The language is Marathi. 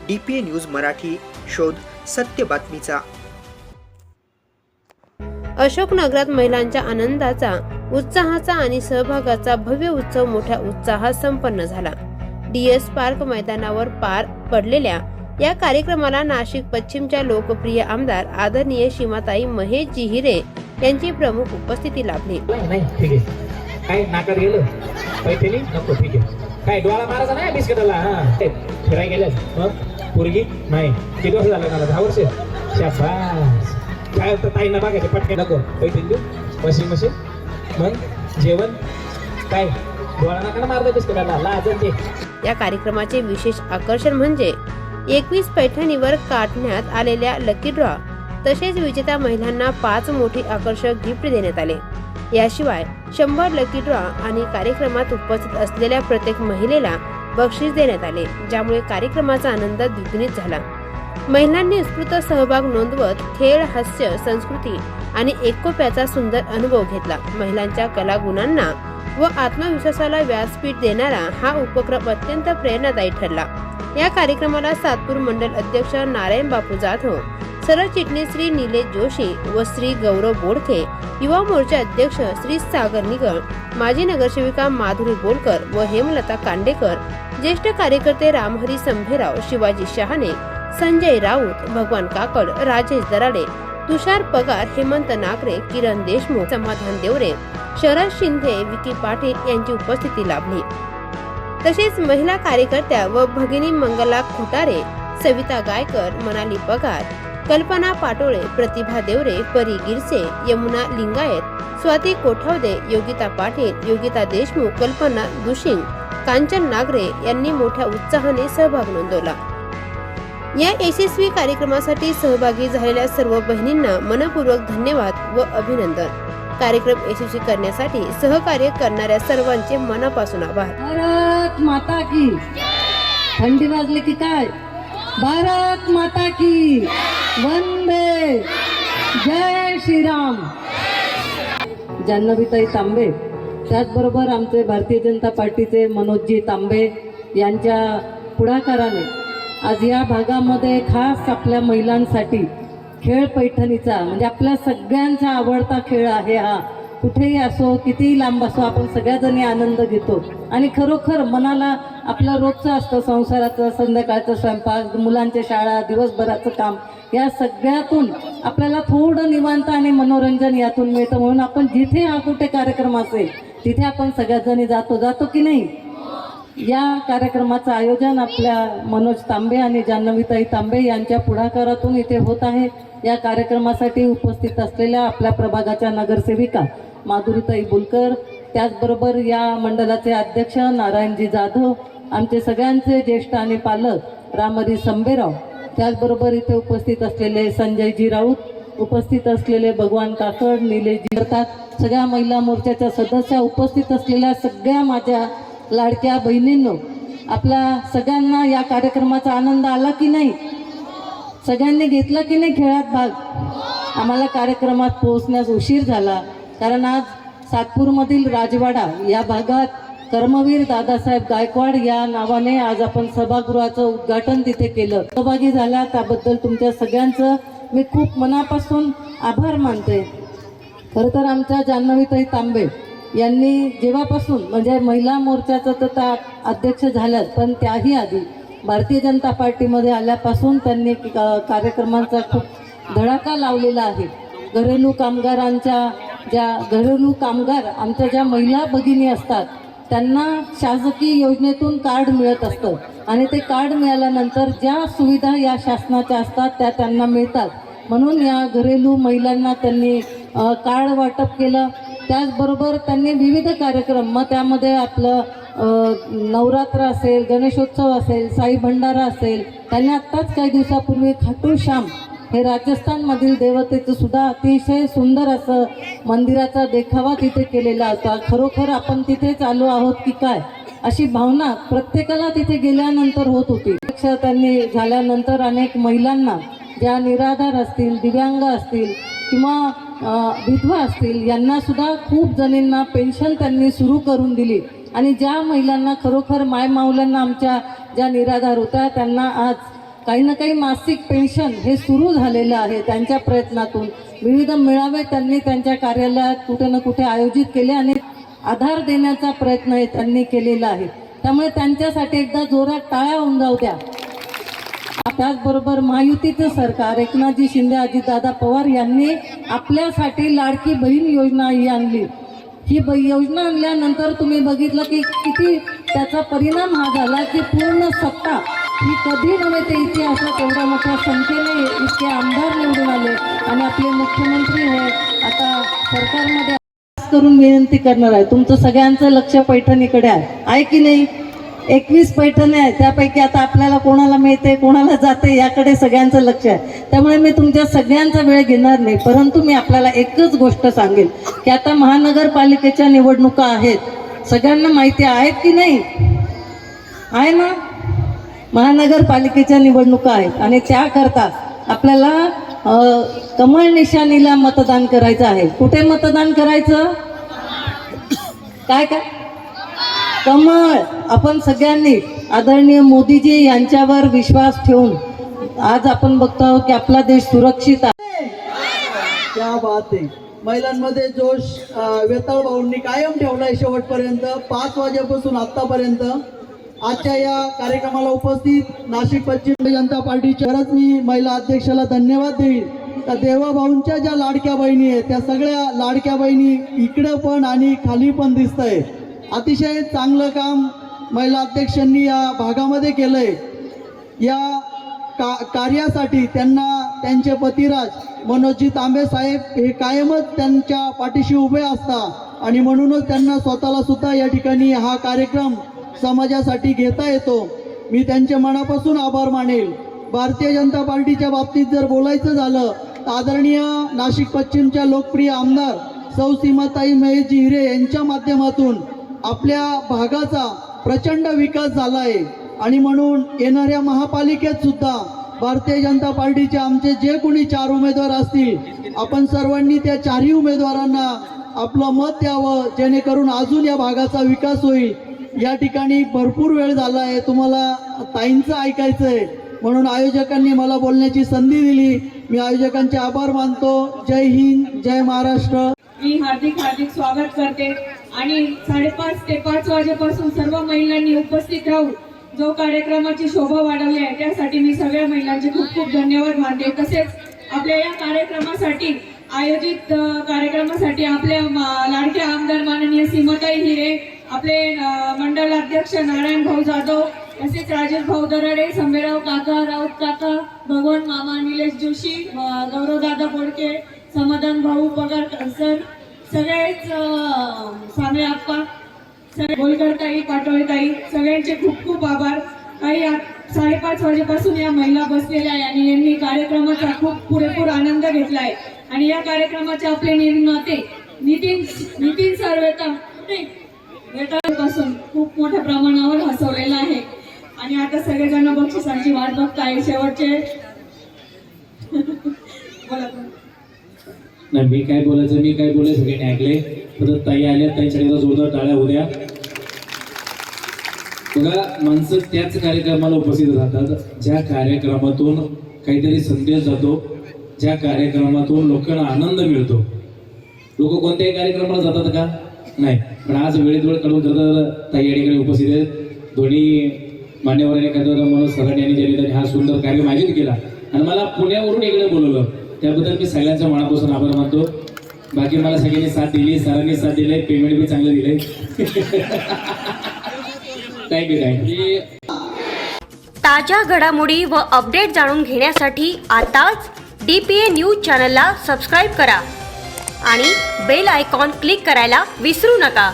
DPA न्यूज मराठी, शोध सत्य बातमीचा. अशोकनगरात महिलांच्या आनंदाचा, उत्साहाचा आणि सहभागाचा भव्य उत्सव मोठ्या उत्साहात संपन्न झाला. DS पार्क मैदानावर पार पडलेल्या या कार्यक्रमाला नाशिक पश्चिमच्या लोकप्रिय आमदार आदरणीय सीमाताई महेशजी हिरे यांची प्रमुख उपस्थिती लाभली. नाही ठीक आहे, काय नाकात गेलं पैठणी नको, ठीक आहे. काय डोळा मारायचा नाही बिस्किटाला, हा फिराय गेलं मग पोरगी नाही. किती वर्ष झालं मला? 10 वर्ष. शाबास. काय होतं ताईंना बघायचे पटके नको, पैठणी देऊ, वॉशिंग मशीन, मग जेवण. काय डोळा नाकाला मारलं बिस्किटाला, लाजन ते. या कार्यक्रमाचे विशेष आकर्षण म्हणजे 21 पैठणीवर काढण्यात आलेल्या लकी ड्रॉ, तसेच विजेत्या महिलांना 5 मोठी आकर्षक गिफ्ट देण्यात आले. याशिवाय 100 लकी ड्रॉ आणि कार्यक्रमात उपस्थित असलेल्या प्रत्येक महिलेला बक्षीस देण्यात आले, ज्यामुळे कार्यक्रमाचा आनंद द्विगुणित झाला. महिलांनी उत्स्फूर्त सहभाग नोंदवत खेळ, हास्य, संस्कृती आणि एकोप्याचा सुंदर अनुभव घेतला. महिलांच्या कलागुणांना व आत्मविश्वासाला व्यासपीठ देणारा हा उपक्रम अत्यंत प्रेरणादायी ठरला. या कार्यक्रमाला सातपूर मंडल अध्यक्ष नारायण बापू जाधव, सरचिटणीस श्री निलेश जोशी व श्री गौरव बोडखे, युवा मोर्चा अध्यक्ष श्री सागर निगळ, माजी नगरसेविका माधुरी बोलकर व हेमलता कांडेकर, ज्येष्ठ कार्यकर्ते रामहरी संभेराव, शिवाजी शहाणे, संजय राऊत, भगवान काकड, राजेश दराडे, तुषार पगार, हेमंत नागरे, किरण देशमुख, समाधान देवरे, शरद शिंदे, विकी पाटील यांची उपस्थिती लाभली. तसेच महिला कार्यकर्त्या व भगिनी मंगला खुटारे, सविता गायकर, मनाली पगार, कल्पना पाटोळे, प्रतिभा देवरे, परी गिरसे, यमुना लिंगायत, स्वाती कोठावदे, योगिता पाटील, योगिता देशमुख, कल्पना दुशिंग, कांचन नागरे यांनी मोठ्या उत्साहाने सहभाग नोंदवला. या यशस्वी कार्यक्रमासाठी सहभागी झालेल्या सर्व बहिणींना मनपूर्वक धन्यवाद व अभिनंदन. कार्यक्रम यशस्वी करण्यासाठी सहकार्य करणाऱ्या सर्वांचे मनापासून आभार. भारत माता की. थंडी वाजली की काय? भारत माता की. वंदे. जय श्रीराम. जान्हवीताई तांबे, त्याचबरोबर आमचे भारतीय जनता पार्टीचे मनोजजी तांबे यांच्या पुढाकाराने आज या भागामध्ये खास आपल्या महिलांसाठी खेळ पैठणीचा, म्हणजे आपल्या सगळ्यांचा आवडता खेळ आहे हा. कुठेही असो, कितीही लांब असो, आपण सगळ्याजणी आनंद घेतो. आणि खरोखर मनाला आपलं रोजचं असतं, संसाराचं, संध्याकाळचं स्वयंपाक, मुलांच्या शाळा, दिवसभराचं काम, या सगळ्यातून आपल्याला थोडं निवांत आणि मनोरंजन यातून मिळतं. म्हणून आपण जिथे हा कुठे कार्यक्रम असेल तिथे आपण सगळ्याजणी जातो की नाही. या कार्यक्रमाचं आयोजन आपल्या मनोज तांबे आणि जान्हवीताई तांबे यांच्या पुढाकारातून इथे होत आहे. या कार्यक्रमासाठी उपस्थित असलेल्या आपल्या प्रभागाच्या नगरसेविका माधुरीताई बोलकर, त्याचबरोबर या मंडळाचे अध्यक्ष नारायणजी जाधव, आमचे सगळ्यांचे ज्येष्ठ आणि पालक रामहरी संभेराव, त्याचबरोबर इथे उपस्थित असलेले संजयजी राऊत, उपस्थित असलेले भगवान काकड, निलेशजी करतात, सगळ्या महिला मोर्चाच्या सदस्या, उपस्थित असलेल्या सगळ्या माझ्या लाडक्या बहिणींनो, आपल्या सगळ्यांना या कार्यक्रमाचा आनंद आला की नाही? सगळ्यांनी घेतला की नाही खेळात भाग? आम्हाला कार्यक्रमात पोहोचण्यास उशीर झाला, कारण आज सातपूरमधील राजवाडा या भागात कर्मवीर दादासाहेब गायकवाड या नावाने आज आपण सभागृहाचं उद्घाटन तिथे केलं. सहभागी झाला त्याबद्दल तुमच्या सगळ्यांचं मी खूप मनापासून आभार मानते. खरं तर आमच्या जान्हवीताई तांबे यांनी जेव्हापासून, म्हणजे महिला मोर्चाचं तर त्या अध्यक्ष झाल्यात, पण त्याही आधी भारतीय जनता पार्टीमध्ये आल्यापासून त्यांनी कार्यक्रमांचा खूप धडाका लावलेला आहे. घरेलू कामगारांच्या घरेलू कामगार आमच्या ज्या महिला भगिनी असतात त्यांना शासकीय योजनेतून कार्ड मिळत असतं आणि ते कार्ड मिळाल्यानंतर ज्या सुविधा या शासनाच्या असतात त्या त्यांना मिळतात. म्हणून या घरेलू महिलांना त्यांनी कार्ड वाटप केलं. त्याचबरोबर त्यांनी विविध कार्यक्रम, मग त्यामध्ये आपलं नवरात्र असेल, गणेशोत्सव असेल, साई भंडारा असेल, त्यांनी आत्ताच काही दिवसापूर्वी खाटू श्याम हे राजस्थानमधील देवतेचं सुद्धा अतिशय सुंदर असं मंदिराचा देखावा तिथे केलेला होता. खरोखर आपण तिथेच आलो आहोत की काय अशी भावना प्रत्येकाला तिथे गेल्यानंतर होत होती. त्यांनी झाल्यानंतर अनेक महिलांना, ज्या निराधार असतील, दिव्यांग असतील किंवा विधवा असतील, यांना सुद्धा खूप जणींना पेन्शन त्यांनी सुरू करून दिली. आणि ज्या महिलांना खरोखर मायमाऊल्यांना, आमच्या ज्या निराधार होत्या, त्यांना आज काही ना काही मासिक पेन्शन हे सुरू झालेलं आहे. त्यांच्या प्रयत्नातून विविध मेळावे त्यांनी त्यांच्या कार्यालयात कुठे ना कुठे आयोजित केले आणि आधार देण्याचा प्रयत्न हे त्यांनी केलेला आहे. त्यामुळे त्यांच्यासाठी एकदा जोरात टाळ्या होऊन जाऊ द्या. त्याचबरोबर महायुतीचं सरकार एकनाथजी शिंदे अजितदादा पवार यांनी आपल्यासाठी लाडकी बहीण योजना ही आणली. ही योजना आणल्यानंतर तुम्ही बघितलं की किती त्याचा परिणाम हा झाला की पूर्ण सत्ता ही कधी नव्हे ते इतिहासात एवढ्या मोठ्या संख्येने इतके आमदार निवडून आले आणि आपले मुख्यमंत्री हे आता सरकारमध्ये करून विनंती करणार आहे. तुमचं सगळ्यांचं लक्ष पैठणीकडे आहे की नाही? 21 पैठणी आहे, त्यापैकी आता आपल्याला कोणाला मिळते कोणाला जाते याकडे सगळ्यांचं लक्ष आहे. त्यामुळे मी तुमच्या सगळ्यांचा वेळ घेणार नाही, परंतु मी आपल्याला एकच गोष्ट सांगेल की आता महानगरपालिकेच्या निवडणुका आहेत. सगळ्यांना माहिती आहेत की नाही? आहे ना? महानगरपालिकेच्या निवडणुका आहेत आणि त्याकरता आपल्याला कमळ निशाणीला मतदान करायचं आहे. कुठे मतदान करायचं? काय काय? कमळ. आपण सगळ्यांनी आदरणीय मोदीजी यांच्यावर विश्वास ठेवून आज आपण बघतो आहोत की आपला देश सुरक्षित आहे. क्या बात आहे. महिलांमध्ये जोश वेताळ भाऊंनी कायम ठेवलाय शेवटपर्यंत. 5 वाजेपासून आतापर्यंत आजच्या या कार्यक्रमाला उपस्थित नाशिक पश्चिम जनता पार्टीच्या खरंच मी महिला अध्यक्षाला धन्यवाद देईल. त्या देवाभाऊंच्या ज्या लाडक्या बहिणी आहेत त्या सगळ्या लाडक्या बहिणी इकडं पण आणि खाली पण दिसत आहे. अतिशय चांगलं काम महिला अध्यक्षांनी या भागामध्ये केलंय. या कार्यासाठी त्यांना त्यांचे पतिराज मनोजजी तांबे साहेब हे कायमच त्यांच्या पाठीशी उभे असतात आणि म्हणूनच त्यांना स्वतःला सुद्धा या ठिकाणी हा कार्यक्रम समाजासाठी घेता येतो. मी त्यांचे मनापासून आभार मानेल. भारतीय जनता पार्टीच्या बाबतीत जर बोलायचं झालं तर आदरणीय नाशिक पश्चिमच्या लोकप्रिय आमदार सौ सीमाताई महेशजी हिरे यांच्या माध्यमातून आपल्या भागाचा प्रचंड विकास झाला आहे आणि म्हणून येणाऱ्या महापालिकेत सुद्धा भारतीय जनता पार्टीचे आमचे जे कोणी 4 उमेदवार असतील आपण सर्वांनी त्या 4ही उमेदवारांना आपलं मत द्यावं जेणेकरून अजून या भागाचा विकास होईल. या ठिकाणी भरपूर वेळ झाला आहे, तुम्हाला ताईंचं ऐकायचं आहे म्हणून आयोजकांनी मला बोलण्याची संधी दिली. मी आयोजकांचे आभार मानतो. जय हिंद, जय महाराष्ट्र. मी हार्दिक स्वागत करते आणि 5:30 ते 5 वाजेपासून सर्व महिलांनी उपस्थित राहून जो कार्यक्रमाची शोभा वाढवली आहे त्यासाठी मी सगळ्या महिलांचे खूप धन्यवाद मानते. तसेच आपल्या या कार्यक्रमासाठी आयोजित कार्यक्रमासाठी आपल्या लाडक्या आमदार माननीय सीमाताई हिरे, आपले मंडळ अध्यक्ष नारायण भाऊ जाधव, तसेच राजेश भाऊ दराडे, संभेराव काका, राऊत काका, भगवान मामा, निलेश जोशी, गौरवदादा बोडके, समाधान भाऊ पगार सर, सगळेच सामे आप्पा, सगळे बोलकर ताई, पाटोळे ताई, सगळ्यांचे खूप आभार. काही 5:30 वाजेपासून या महिला बसलेल्या आहे आणि यांनी कार्यक्रमाचा खूप पुरेपूर आनंद घेतला आहे आणि या कार्यक्रमाचे आपले निर्माते नितीन सर वेताळपासून खूप मोठ्या प्रमाणावर हसवलेला आहे आणि आता सगळेजण बक्षिसांची वाट बघताय. शेवटचे बोला. नाही मी काय बोलायचं सगळ्यांनी ऐकले. परत ताई आल्या, ताईंसाठी जोरदार टाळ्या होऊ द्या. बघा, माणसं त्याच कार्यक्रमाला उपस्थित राहतात ज्या कार्यक्रमातून काहीतरी संदेश जातो, ज्या कार्यक्रमातून लोकांना आनंद मिळतो. लोक कोणत्याही कार्यक्रमाला जातात का? नाही. पण आज वेळेत वेळ काढून करता ताई या ठिकाणी उपस्थित आहेत. दोन्ही मान्यवरांनी मनोज सरांनी यांनी त्यांनी हा सुंदर कार्यक्रम आयोजित केला आणि मला पुण्यावरून इकडे बोलवलं, त्याबद्दल मी सगळ्यांच्या मनापासून आभार मानतो. बाकी मला सगळ्यांनी साथ दिली, सरांनी साथ दिले, पेमेंट बी चांगलं दिलंय. थँक्यू. ताज्या घडामोडी व अपडेट जाणून घेण्यासाठी आताच DPA न्यूज चॅनलला सबस्क्राईब करा आणि बेल आयकॉन क्लिक करायला विसरू नका.